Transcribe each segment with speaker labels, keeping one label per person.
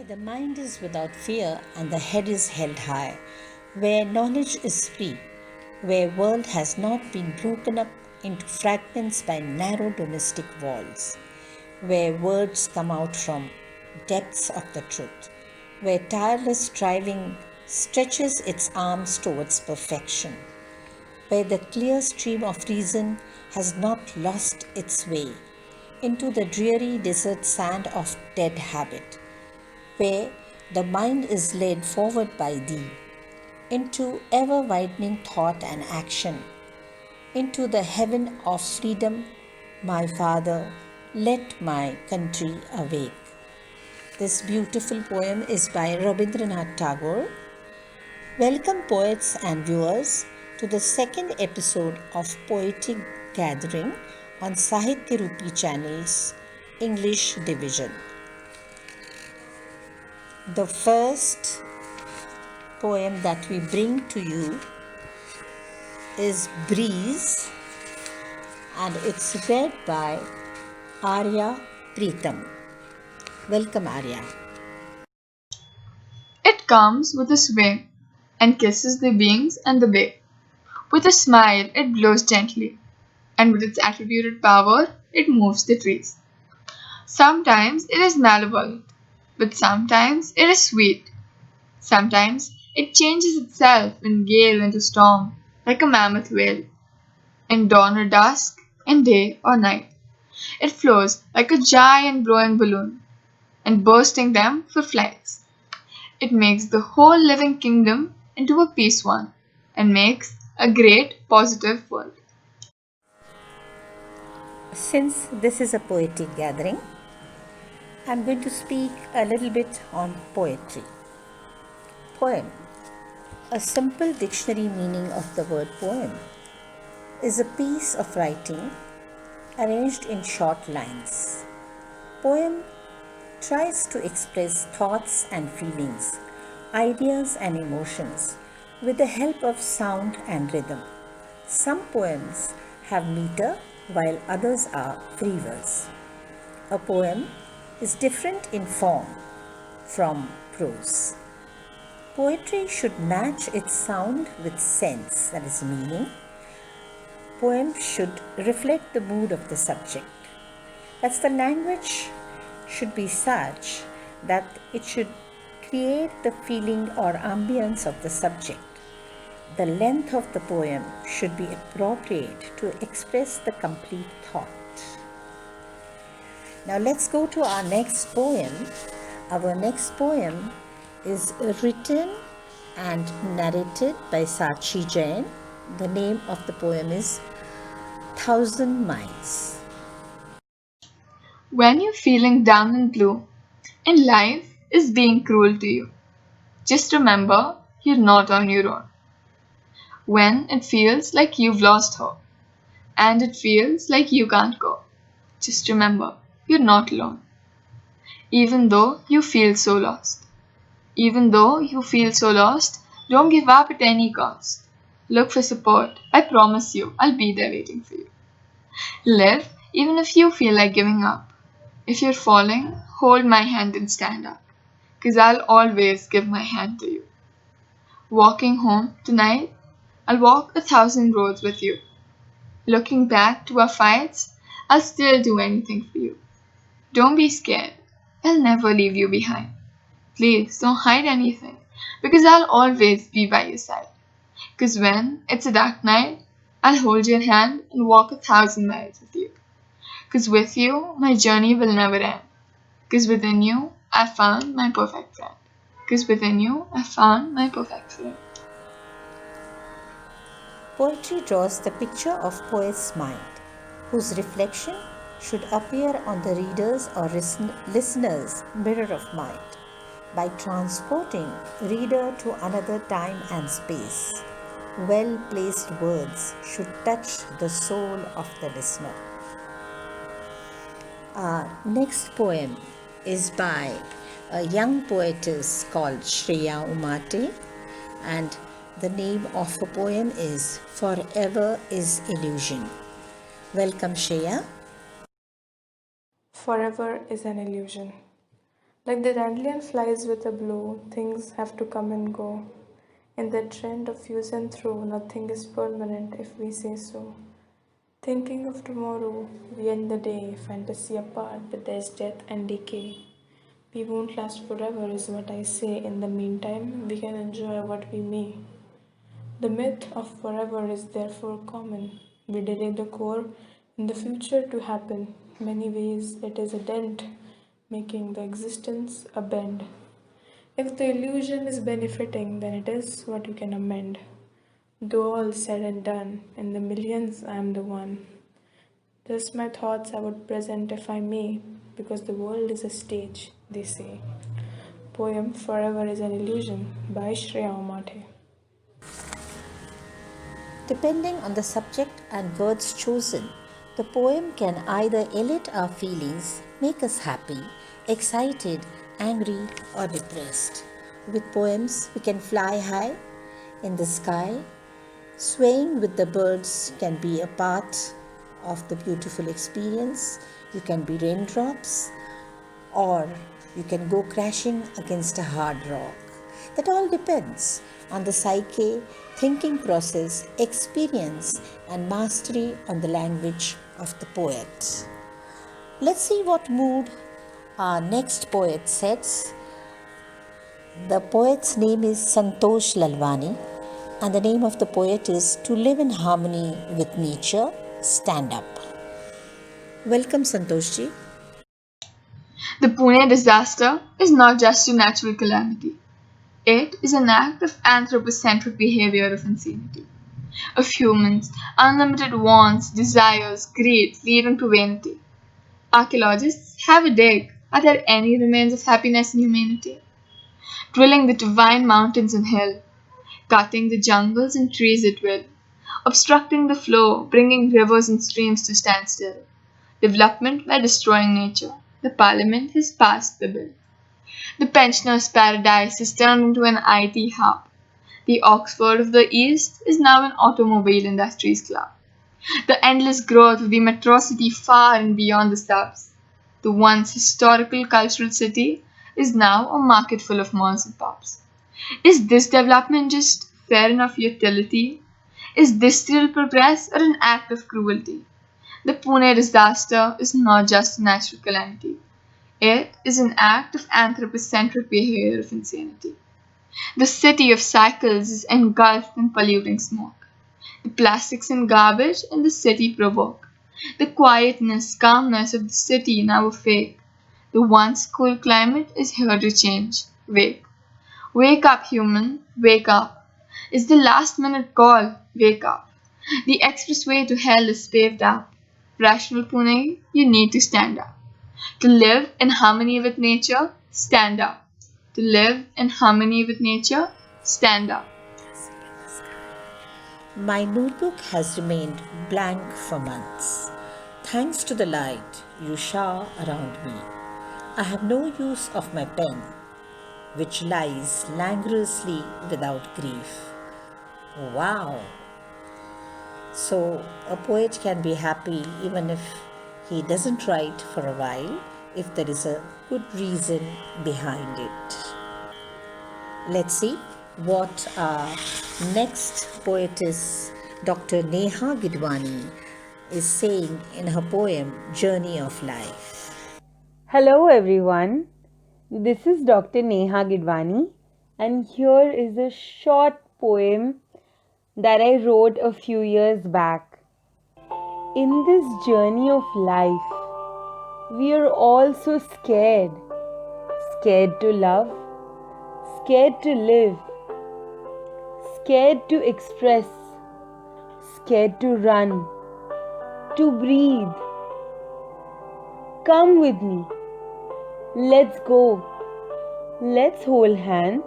Speaker 1: the mind is without fear and the head is held high, where knowledge is free, where world has not been broken up into fragments by narrow domestic walls, where words come out from depths of the truth, where tireless striving stretches its arms towards perfection, where the clear stream of reason has not lost its way into the dreary desert sand of dead habit, where the mind is led forward by thee into ever widening thought and action, into the heaven of freedom, my Father, let my country awake. This beautiful poem is by Rabindranath Tagore. Welcome, poets and viewers, to the second episode of Poetic Gathering on Sahitya Rupi Channel's English Division. The first poem that we bring to you is Breeze, and it's read by Arya Pritam. Welcome, Arya.
Speaker 2: It comes with a swing and kisses the beings and the bay. With a smile, it blows gently, and with its attributed power, it moves the trees. Sometimes it is malevolent, but sometimes it is sweet. Sometimes it changes itself in gale into storm, like a mammoth whale. In dawn or dusk, in day or night, it flows like a giant blowing balloon, and bursting them for flights. It makes the whole living kingdom into a peace one, and makes a great positive world.
Speaker 1: Since this is a poetic gathering, I'm going to speak a little bit on poetry. Poem. A simple dictionary meaning of the word poem is a piece of writing arranged in short lines. Poem tries to express thoughts and feelings, ideas and emotions with the help of sound and rhythm. Some poems have meter while others are free verse. A poem is different in form from prose. Poetry should match its sound with sense, that is meaning. Poem should reflect the mood of the subject. That's the language should be such that it should create the feeling or ambience of the subject. The length of the poem should be appropriate to express the complete thought. Now let's go to our next poem. Our next poem is written and narrated by Sachi Jain. The name of the poem is 1,000 Miles.
Speaker 2: When you're feeling down and blue, and life is being cruel to you, just remember you're not on your own. When it feels like you've lost hope, and it feels like you can't go, just remember you're not alone. Even though you feel so lost. Even though you feel so lost, don't give up at any cost. Look for support. I promise you, I'll be there waiting for you. Live even if you feel like giving up. If you're falling, hold my hand and stand up, 'cause I'll always give my hand to you. Walking home tonight, I'll walk 1,000 roads with you. Looking back to our fights, I'll still do anything for you. Don't be scared. I'll never leave you behind. Please don't hide anything, because I'll always be by your side. 'Cause when it's a dark night, I'll hold your hand and walk 1,000 miles with you. 'Cause with you, my journey will never end. 'Cause within you, I found my perfect friend. 'Cause within you, I found my perfect friend.
Speaker 1: Poetry draws the picture of poet's mind, whose reflection should appear on the reader's or listener's mirror of mind by transporting reader to another time and space. Well-placed words should touch the soul of the listener. Our next poem is by a young poetess called Shreya Umathe, and the name of her poem is Forever is Illusion. Welcome, Shreya.
Speaker 3: Forever is an illusion. Like the dandelion flies with a blow, things have to come and go. In the trend of use and throw, nothing is permanent if we say so. Thinking of tomorrow, we end the day, fantasy apart, but there's death and decay. We won't last forever, is what I say. In the meantime, we can enjoy what we may. The myth of forever is therefore common. We delay the core in the future to happen. Many ways it is a dent, making the existence a bend. If the illusion is benefiting, then it is what you can amend. Though all said and done, in the millions I am the one. Just my thoughts I would present if I may, because the world is a stage, they say. Poem Forever is an Illusion by Shreya Umathe.
Speaker 1: Depending on the subject and words chosen, the poem can either elate our feelings, make us happy, excited, angry, or depressed. With poems, we can fly high in the sky. Swaying with the birds can be a part of the beautiful experience. You can be raindrops, or you can go crashing against a hard rock. That all depends on the psyche, thinking process, experience, and mastery on the language of the poet. Let's see what mood our next poet sets. The poet's name is Santosh Lalwani, and the name of the poet is To Live in Harmony with Nature, Stand Up. Welcome, Santoshji.
Speaker 2: The Pune disaster is not just a natural calamity. It is an act of anthropocentric behavior of insanity, of humans' unlimited wants, desires, greed leading to vanity. Archaeologists have a dig. Are there any remains of happiness in humanity? Drilling the divine mountains and hill, cutting the jungles and trees at will, obstructing the flow, bringing rivers and streams to stand still. Development by destroying nature. The parliament has passed the bill. The pensioners' paradise has turned into an IT hub. The Oxford of the East is now an automobile industries club. The endless growth of the metro city far and beyond the suburbs. The once historical cultural city is now a market full of malls and pubs. Is this development just fair enough utility? Is this still progress or an act of cruelty? The Pune disaster is not just a natural calamity. It is an act of anthropocentric behavior of insanity. The city of cycles is engulfed in polluting smoke. The plastics and garbage in the city provoke. The quietness, calmness of the city now a fake. The once cool climate is here to change. Wake. Wake up, human. Wake up. It's the last minute call. Wake up. The expressway to hell is paved up. Rational Pune, you need to stand up. To live in harmony with nature, stand up. To live in harmony with nature, stand up.
Speaker 1: My notebook has remained blank for months. Thanks to the light you shower around me, I have no use of my pen, which lies languorously without grief. Wow! So, a poet can be happy even if he doesn't write for a while, if there is a good reason behind it. Let's see what our next poetess, Dr. Neha Gidwani, is saying in her poem Journey of Life.
Speaker 4: Hello everyone, this is Dr. Neha Gidwani, and here is a short poem that I wrote a few years back. In this journey of life, we are all so scared. Scared to love, scared to live, scared to express, scared to run, to breathe. Come with me. Let's go. Let's hold hands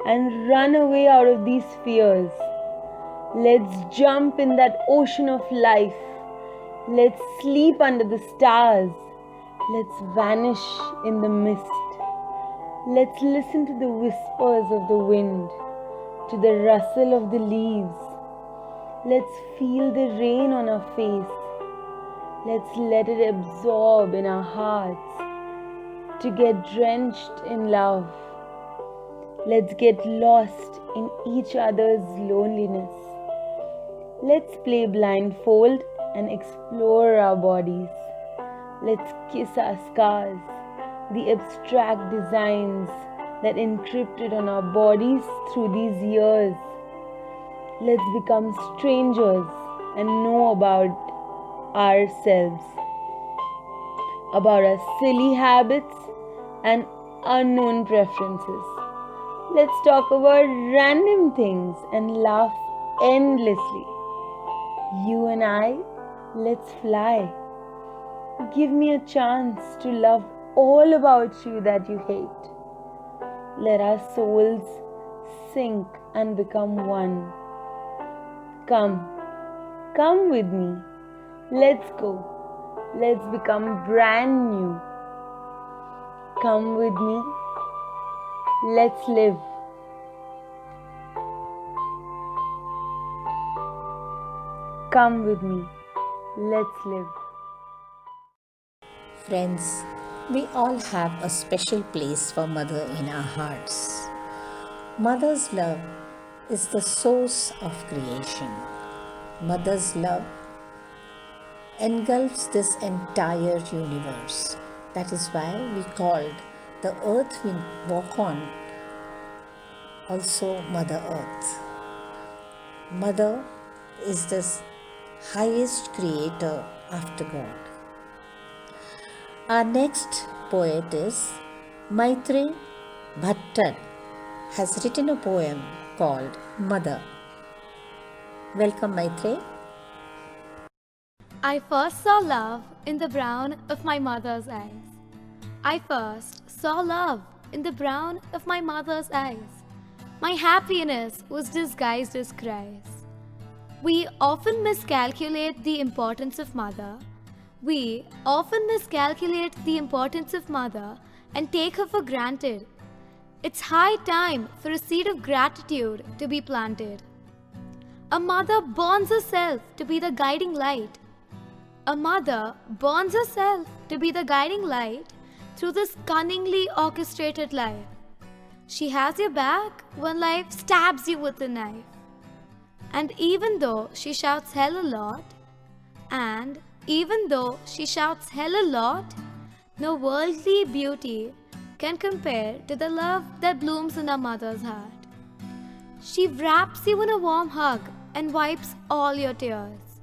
Speaker 4: and run away out of these fears. Let's jump in that ocean of life. Let's sleep under the stars. Let's vanish in the mist. Let's listen to the whispers of the wind, to the rustle of the leaves. Let's feel the rain on our face. Let's let it absorb in our hearts. to get drenched in love. Let's get lost in each other's loneliness. Let's play blindfold and explore our bodies. Let's kiss our scars, the abstract designs that encrypted on our bodies through these years. Let's become strangers and know about ourselves, about our silly habits and unknown preferences. Let's talk about random things and laugh endlessly. You and I, let's fly. Give me a chance to love all about you that you hate. Let our souls sink and become one. Come with me. Let's go. Let's become brand new. Come with me. Let's live. Come with me. Let's live.
Speaker 1: Friends, we all have a special place for Mother in our hearts. Mother's love is the source of creation. Mother's love engulfs this entire universe. That is why we called the earth we walk on also Mother Earth. Mother is the highest creator after God. Our next poet is Maitry Bhattad, has written a poem called Mother. Welcome, Maitry.
Speaker 5: I first saw love in the brown of my mother's eyes. I first saw love in the brown of my mother's eyes. My happiness was disguised as cries. We often miscalculate the importance of mother. We often miscalculate the importance of mother and take her for granted. It's high time for a seed of gratitude to be planted. A mother bonds herself to be the guiding light. A mother bonds herself to be the guiding light through this cunningly orchestrated life. She has your back when life stabs you with a knife. And even though she shouts hell a lot, no worldly beauty can compare to the love that blooms in a mother's heart. She wraps you in a warm hug and wipes all your tears,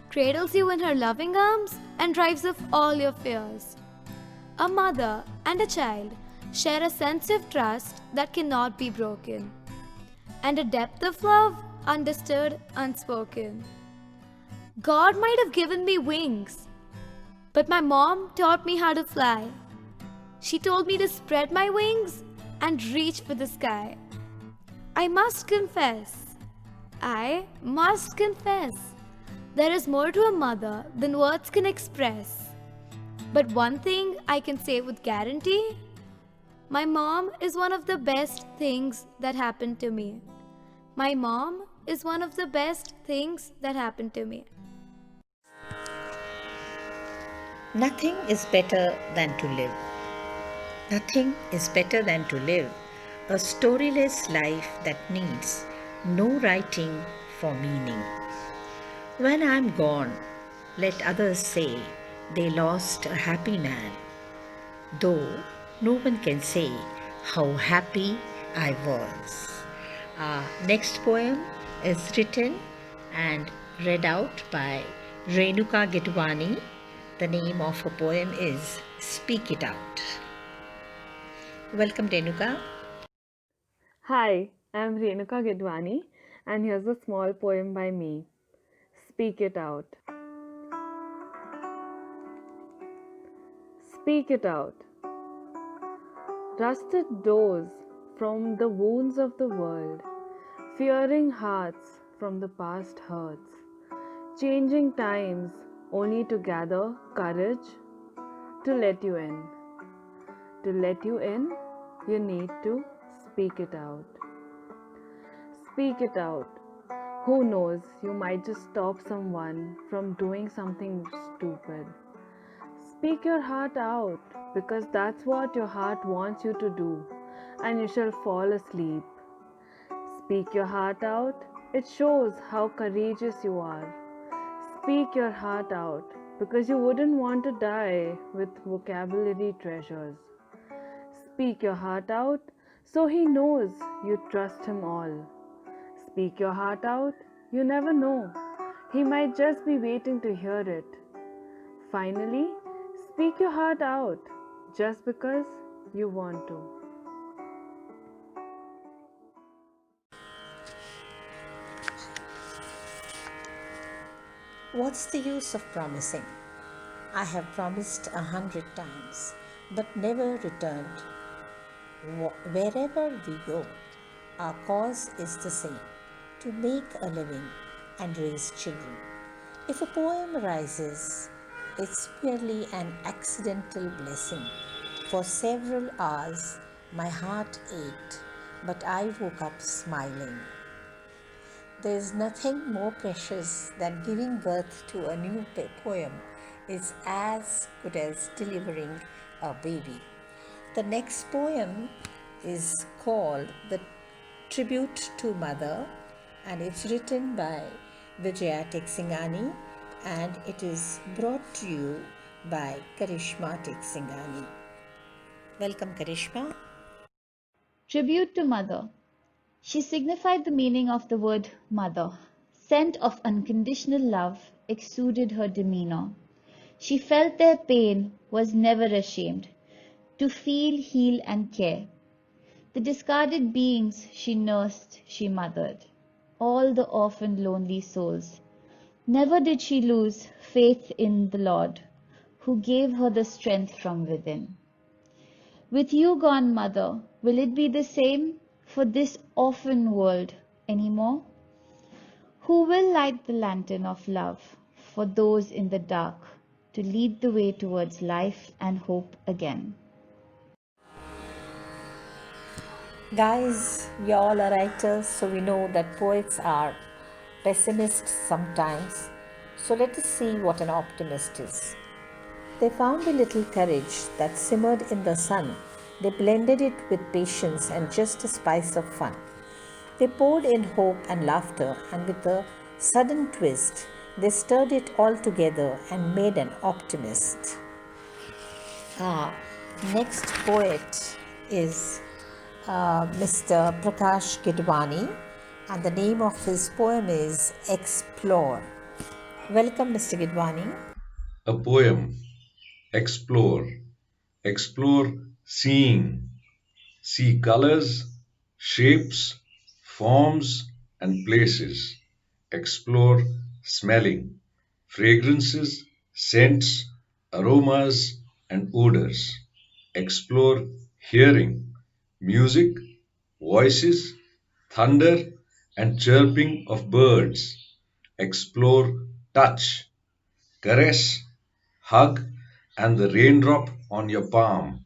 Speaker 5: cradles you in her loving arms and drives off all your fears. A mother and a child share a sense of trust that cannot be broken, and a depth of love understood, unspoken. God might have given me wings, but my mom taught me how to fly. She told me to spread my wings and reach for the sky. I must confess, there is more to a mother than words can express. But one thing I can say with guarantee, my mom is one of the best things that happened to me. My mom is one of the best things that happened to me.
Speaker 1: Nothing is better than to live. Nothing is better than to live a storyless life that needs no writing for meaning. When I'm gone, let others say they lost a happy man, though no one can say how happy I was. Our next poem is written and read out by Renuka Gidwani. The name of her poem is Speak It Out. Welcome, Renuka.
Speaker 4: Hi, I'm Renuka Gidwani, and here's a small poem by me. Speak it out. Speak it out. Rusted doors from the wounds of the world, fearing hearts from the past hurts, changing times only to gather courage to let you in. To let you in, you need to speak it out. Speak it out. Who knows, you might just stop someone from doing something stupid. Speak your heart out, because that's what your heart wants you to do, and you shall fall asleep. Speak your heart out, it shows how courageous you are. Speak your heart out, because you wouldn't want to die with vocabulary treasures. Speak your heart out, so he knows you trust him all. Speak your heart out, you never know. He might just be waiting to hear it. Finally, speak your heart out just because you want to.
Speaker 1: What's the use of promising? I have promised 100 times, but never returned. Wherever we go, our cause is the same: to make a living and raise children. If a poem rises, it's merely an accidental blessing. For several hours, my heart ached, but I woke up smiling. There is nothing more precious than giving birth to a new poem. It's as good as delivering a baby. The next poem is called The Tribute to Mother, and it's written by Vijaya Tecksingani, and it is brought to you by Karishma Tecksingani. Welcome, Karishma.
Speaker 6: Tribute to Mother. She signified the meaning of the word mother. Scent of unconditional love exuded her demeanor. She felt their pain, was never ashamed to feel, heal, and care. The discarded beings she nursed, she mothered, all the orphan lonely souls. Never did she lose faith in the Lord, who gave her the strength from within. With you gone, Mother, will it be the same for this orphan world anymore? Who will light the lantern of love for those in the dark to lead the way towards life and hope again?
Speaker 1: Guys, we all are writers, so we know that poets are pessimists sometimes. So let us see what an optimist is. They found a little courage that simmered in the sun. They blended it with patience and just a spice of fun. They poured in hope and laughter, and with a sudden twist, they stirred it all together and made an optimist. Next poet is Mr. Prakash Gidwani, and the name of his poem is Explore. Welcome, Mr. Gidwani.
Speaker 7: A poem. Explore. Explore seeing. See colors, shapes, forms, and places. Explore smelling. Fragrances, scents, aromas, and odors. Explore hearing. Music, voices, thunder, and chirping of birds. Explore touch. Caress, hug, and the raindrop on your palm.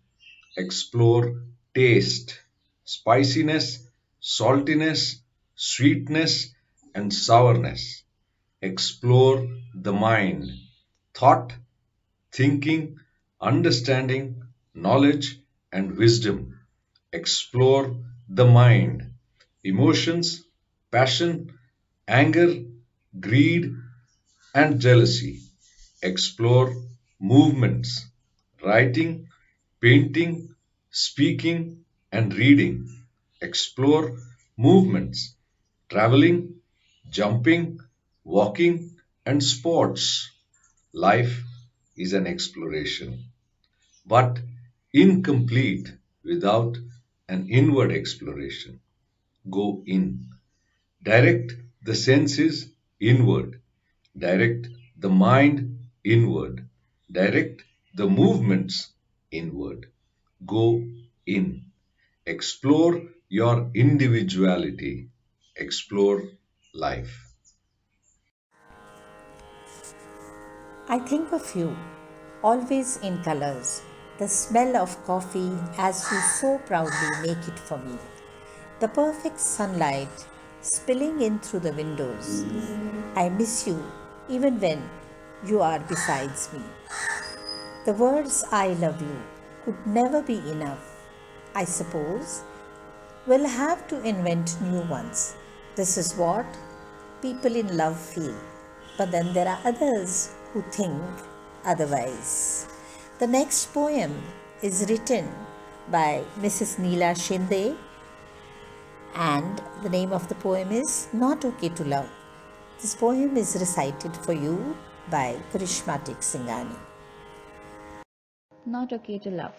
Speaker 7: Explore taste, spiciness, saltiness, sweetness, and sourness. Explore the mind, thought, thinking, understanding, knowledge, and wisdom. Explore the mind, emotions, passion, anger, greed, and jealousy. Explore movements, writing, painting, speaking, and reading. Explore movements, traveling, jumping, walking, and sports. Life is an exploration, but incomplete without an inward exploration. Go in. Direct the senses inward. Direct the mind inward. Direct the movements inward. Go in. Explore your individuality. Explore life.
Speaker 1: I think of you, always in colors, the smell of coffee as you so proudly make it for me, the perfect sunlight spilling in through the windows. I miss you even when you are besides me. The words I love you could never be enough. I suppose we'll have to invent new ones. This is what people in love feel. But then there are others who think otherwise. The next poem is written by Mrs. Neela Shinde, and the name of the poem is Not Okay to Love. This poem is recited for you by Vijaya Tecksingani.
Speaker 6: Not okay to love.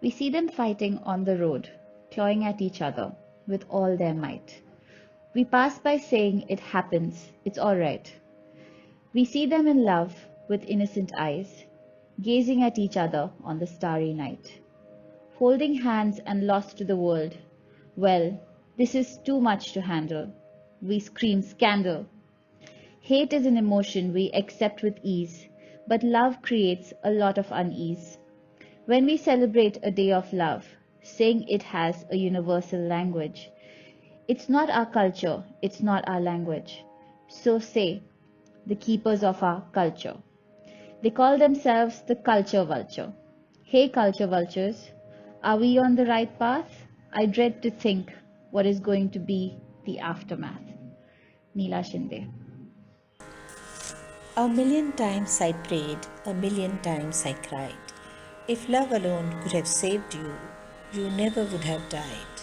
Speaker 6: We see them fighting on the road, clawing at each other with all their might. We pass by saying it happens, it's all right. We see them in love with innocent eyes, gazing at each other on the starry night. Holding hands and lost to the world. Well, this is too much to handle. We scream scandal. Hate is an emotion we accept with ease, but love creates a lot of unease. When we celebrate a day of love, saying it has a universal language, it's not our culture, it's not our language. So say, the keepers of our culture. They call themselves the culture vulture. Hey culture vultures, are we on the right path? I dread to think what is going to be the aftermath. Neela Shinde.
Speaker 1: A million times I prayed, a million times I cried. If love alone could have saved you, you never would have died.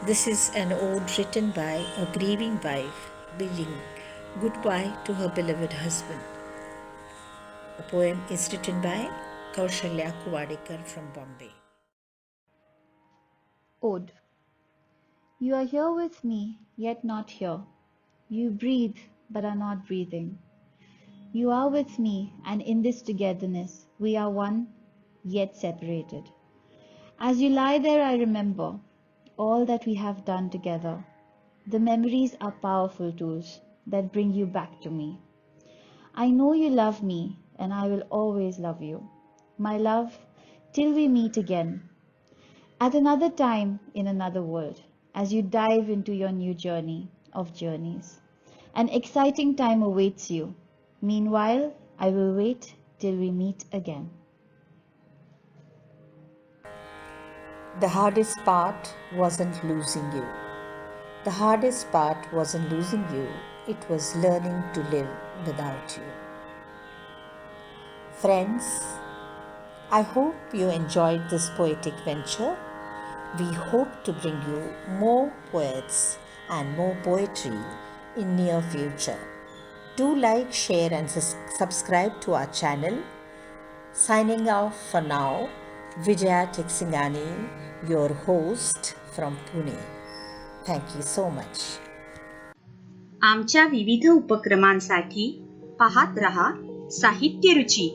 Speaker 1: This is an ode written by a grieving wife bidding goodbye to her beloved husband. The poem is written by Kaushalya Kuwadekar from Bombay.
Speaker 6: Ode. You are here with me, yet not here. You breathe, but are not breathing. You are with me, and in this togetherness, we are one, yet separated. As you lie there, I remember all that we have done together. The memories are powerful tools that bring you back to me. I know you love me, and I will always love you. My love, till we meet again. At another time, in another world, as you dive into your new journey of journeys. An exciting time awaits you. Meanwhile, I will wait till we meet again.
Speaker 1: The hardest part wasn't losing you. The hardest part wasn't losing you, it was learning to live without you. Friends, I hope you enjoyed this poetic venture. We hope to bring you more poets and more poetry in near future. Do like, share and subscribe to our channel. Signing off for now, Vijaya Tecksingani, your host from Pune. Thank you so much.
Speaker 8: आमच्या विविध उपक्रमांसाठी पाहत रहा साहित्य रुची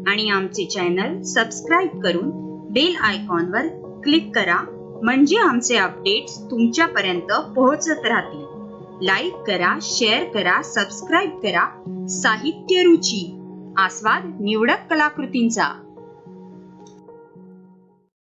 Speaker 8: आणि आमचे channel subscribe करून bell आयकॉनवर click करा म्हणजे आमचे अपडेट्स तुमच्यापर्यंत पोहोचत राहतील. लाईक करा, शेअर करा, सबस्क्राईब करा. साहित्य रुची, आस्वाद निवडक कलाकृतींचा.